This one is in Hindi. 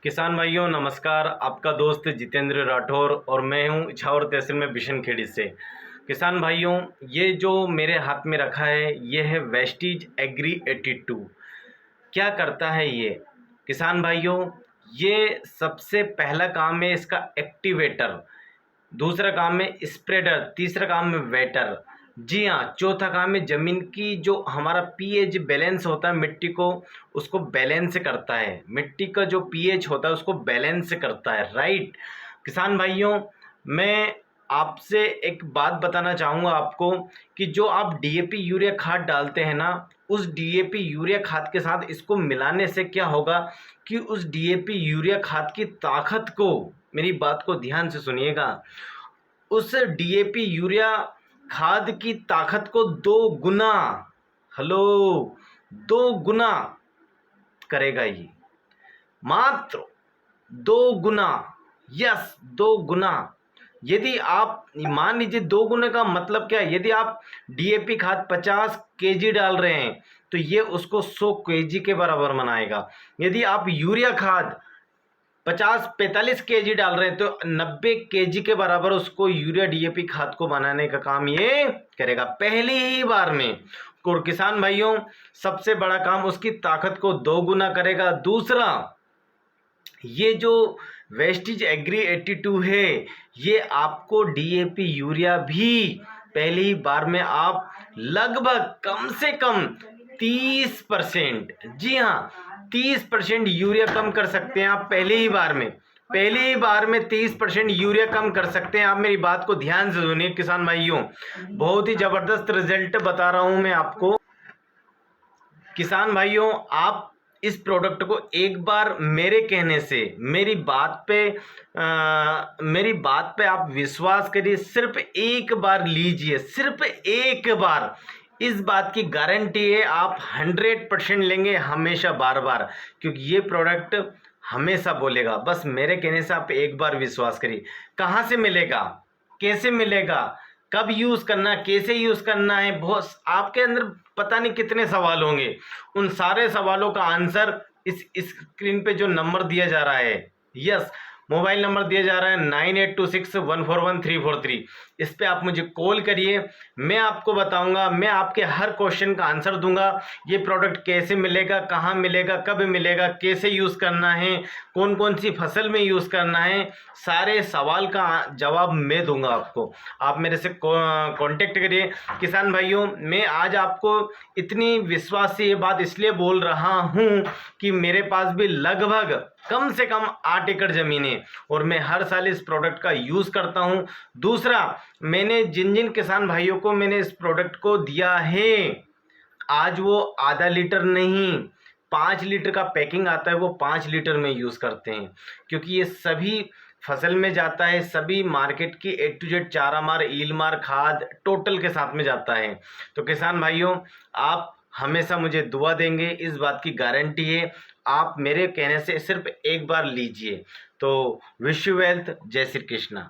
किसान भाइयों नमस्कार। आपका दोस्त जितेंद्र राठौर और मैं हूं इछावर तहसील में बिशनखेड़ी से। किसान भाइयों, ये जो मेरे हाथ में रखा है ये है वेस्टीज एग्री 82। क्या करता है ये किसान भाइयों? ये सबसे पहला काम है इसका एक्टिवेटर, दूसरा काम है स्प्रेडर, तीसरा काम है वेटर। जी हाँ, चौथा काम है ज़मीन की जो हमारा पीएच बैलेंस होता है मिट्टी को, उसको बैलेंस करता है। मिट्टी का जो पीएच होता है उसको बैलेंस करता है। राइट किसान भाइयों, मैं आपसे एक बात बताना चाहूँगा आपको कि जो आप डीएपी यूरिया खाद डालते हैं ना, उस डीएपी यूरिया खाद के साथ इसको मिलाने से क्या होगा कि उस डीएपी यूरिया खाद की ताकत को, मेरी बात को ध्यान से सुनिएगा, उस डीएपी यूरिया खाद की ताकत को 2 गुना, हेलो, 2 गुना करेगा ये, मात्र 2 गुना। यस, 2 गुना। यदि आप मान लीजिए 2 गुने का मतलब क्या है, यदि आप डीएपी खाद 50 केजी डाल रहे हैं तो ये उसको 100 केजी के बराबर बनाएगा। यदि आप यूरिया खाद 45 केजी डाल रहे हैं तो 90 केजी के बराबर उसको यूरिया डीएपी खाद को बनाने का काम ये करेगा पहली ही बार में। और किसान भाइयों, सबसे बड़ा काम उसकी ताकत को 2 गुना करेगा। दूसरा, ये जो वेस्टीज एग्री 82 है ये आपको डीएपी यूरिया भी पहली बार में आप लगभग कम से कम 30%, जी हाँ 30% यूरिया कम कर सकते हैं आप पहली ही बार में। पहली ही बार में 30% यूरिया कम कर सकते हैं आप। मेरी बात को ध्यान से सुनिए किसान भाइयों, बहुत ही जबरदस्त रिजल्ट बता रहा हूं मैं आपको। किसान भाइयों, आप इस प्रोडक्ट को एक बार मेरे कहने से, मेरी बात पे आप विश्वास करिए, सिर्फ एक बार लीजिए, सिर्फ एक बार। इस बात की गारंटी है, आप 100% लेंगे हमेशा, बार बार, क्योंकि ये प्रोडक्ट हमेशा बोलेगा। बस मेरे कहने से आप एक बार विश्वास करिए। कहाँ से मिलेगा, कैसे मिलेगा, कब यूज़ करना, कैसे यूज़ करना है, बहुत आपके अंदर पता नहीं कितने सवाल होंगे। उन सारे सवालों का आंसर इस स्क्रीन पे जो नंबर दिया जा रहा है, यस, मोबाइल नंबर दिया जा रहा है 9826141343, इस पे आप मुझे कॉल करिए। मैं आपको बताऊंगा, मैं आपके हर क्वेश्चन का आंसर दूंगा। ये प्रोडक्ट कैसे मिलेगा, कहाँ मिलेगा, कब मिलेगा, कैसे यूज़ करना है, कौन कौन सी फसल में यूज़ करना है, सारे सवाल का जवाब मैं दूंगा आपको। आप मेरे से कांटेक्ट करिए। किसान भाइयों, मैं आज आपको इतनी विश्वास से ये बात इसलिए बोल रहा हूँ कि मेरे पास भी लगभग कम से कम 8 एकड़ ज़मीन है और मैं हर साल इस प्रोडक्ट का यूज़ करता हूँ। दूसरा, मैंने जिन जिन किसान भाइयों को मैंने इस प्रोडक्ट को दिया है, आज वो आधा लीटर नहीं 5 लीटर का पैकिंग आता है, वो 5 लीटर में यूज़ करते हैं, क्योंकि ये सभी फसल में जाता है, सभी मार्केट की A to Z चारा मार, ईल मार, खाद टोटल के साथ में जाता है। तो किसान भाइयों, आप हमेशा मुझे दुआ देंगे, इस बात की गारंटी है। आप मेरे कहने से सिर्फ एक बार लीजिए। तो विश यू वेल्थ। जय श्री कृष्णा।